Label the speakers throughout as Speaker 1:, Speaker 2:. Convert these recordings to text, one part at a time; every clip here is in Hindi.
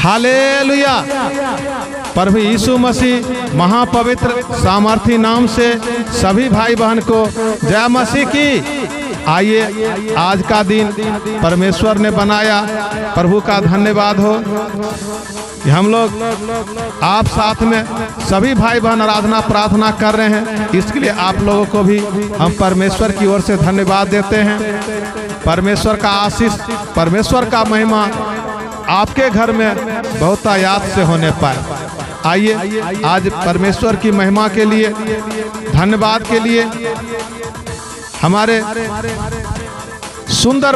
Speaker 1: हालेलुया। प्रभु यीशु मसीह महापवित्र सामर्थी नाम से सभी भाई बहन को जय मसीह की। आइए, आज का दिन परमेश्वर ने बनाया, प्रभु का धन्यवाद हो। हम लोग आप साथ में सभी भाई बहन आराधना प्रार्थना कर रहे हैं, इसके लिए आप लोगों को भी हम परमेश्वर की ओर से धन्यवाद देते हैं। परमेश्वर का आशीष, परमेश्वर का महिमा आपके घर में बहुत याद से होने पाए। आइए, आज परमेश्वर की महिमा के लिए, धन्यवाद के लिए हमारे सुंदर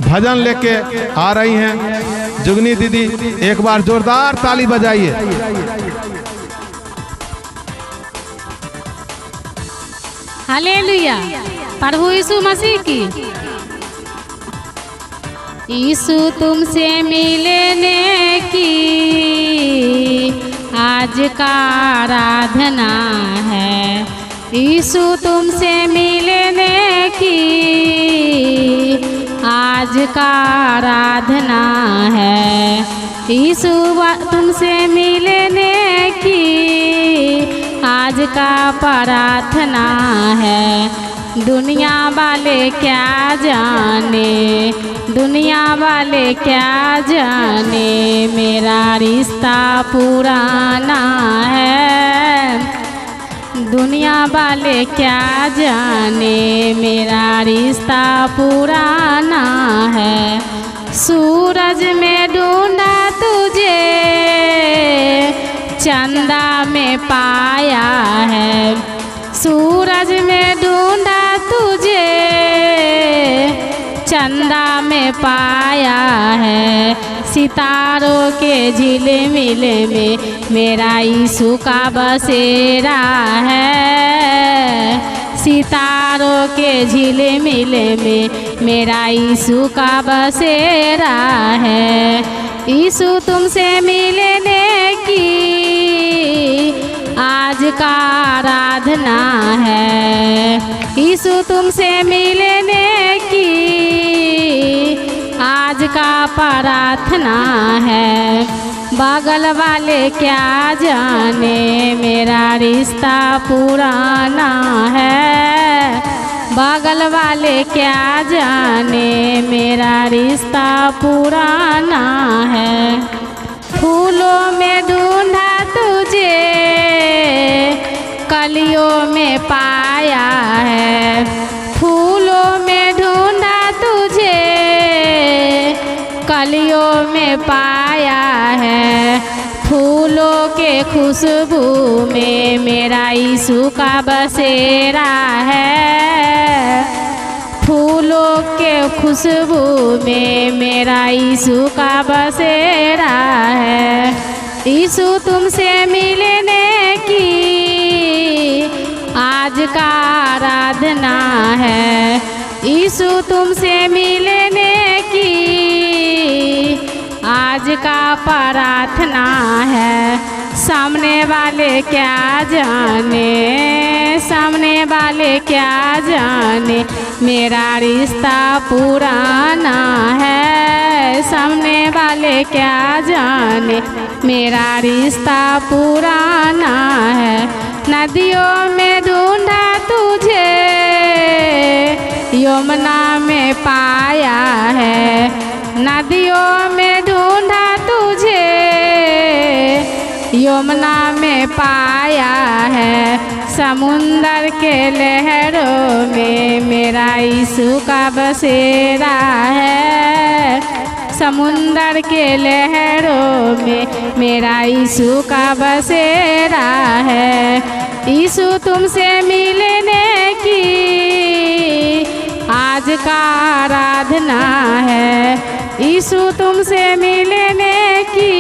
Speaker 1: भजन लेके आ रही हैं जुगनी दीदी। एक बार जोरदार ताली बजाइए।
Speaker 2: हालेलुया। प्रभु यीशु मसीह की। यीशु तुमसे मिलने की आज का आराधना है। यीशु तुमसे मिलने की आज का आराधना है। यीशु तुमसे मिलने की आज का प्रार्थना है। दुनिया वाले क्या जाने, दुनिया वाले क्या जाने, मेरा रिश्ता पुराना है। दुनिया वाले क्या जाने, मेरा रिश्ता पुराना है। सूरज में ढूंढा तुझे, चंदा में पाया है। सूरज में ढूंढा तुझे, चंदा में पाया है। सितारों के झिलमिल में मेरा यीशु का बसेरा है। सितारों के झिलमिल में मेरा यीशु का बसेरा है। यीशु तुमसे मिलने की आज का आराधना है। यीशु तुमसे मिलने की आज का प्रार्थना है। बगल वाले क्या जाने, मेरा रिश्ता पुराना है। बगल वाले क्या जाने, मेरा रिश्ता पुराना है। फूलों में ढूंढा तुझे, कलियों में पाया है। फूलों में ढूंढा तुझे, कलियों में पाया है। फूलों के खुशबू में मेरा यीशु का बसेरा है। फूलों के खुशबू में मेरा यीशु का बसेरा है। यीशु तुमसे मिलने की आज का आराधना है। यीशु तुमसे मिलने की आज का प्रार्थना है। सामने वाले क्या जाने, सामने वाले क्या जाने, मेरा रिश्ता पुराना है। सामने वाले क्या जाने, मेरा रिश्ता पुराना है। नदियों में ढूंढा तुझे, यमुना में पाया है। नदियों में ढूंढा तुझे, यमुना में पाया है। समुंदर के लहरों में मेरा यीशु का बसेरा है। समुंदर के लहरों में मेरा यीशु का बसेरा है। यीशु तुमसे मिलने की आज का आराधना है। यीशु तुमसे मिलने की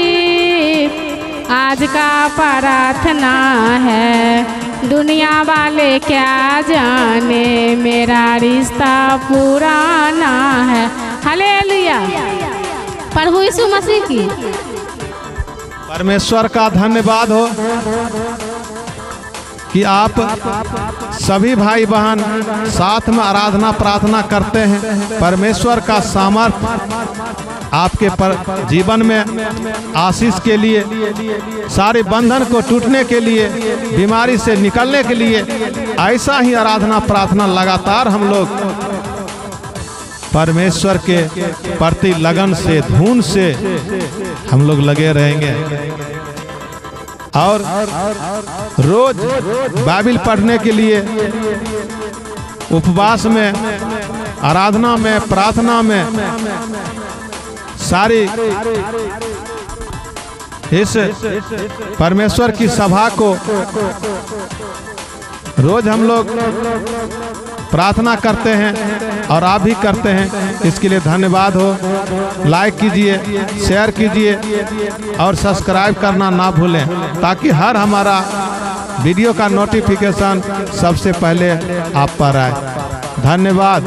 Speaker 2: आज का प्रार्थना है। दुनिया वाले क्या जाने, मेरा रिश्ता पुराना है। हालेलुया। प्रभु यीशु मसीह की।
Speaker 1: परमेश्वर का धन्यवाद हो कि आप सभी भाई बहन साथ में आराधना प्रार्थना करते हैं। परमेश्वर का सामर्थ आपके जीवन में आशीष के लिए, सारे बंधन को टूटने के लिए, बीमारी से निकलने के लिए ऐसा ही आराधना प्रार्थना लगातार हम लोग परमेश्वर के प्रति लगन से, धुन से हम लोग लगे रहेंगे। और रोज बाइबल पढ़ने के लिए, उपवास में, आराधना में, प्रार्थना में, सारी इस परमेश्वर की सभा को रोज हम लोग प्रार्थना करते हैं और आप भी करते हैं। इसके लिए धन्यवाद हो। लाइक कीजिए, शेयर कीजिए और सब्सक्राइब करना ना भूलें, ताकि हर हमारा वीडियो का नोटिफिकेशन सबसे पहले आप पर आए। धन्यवाद।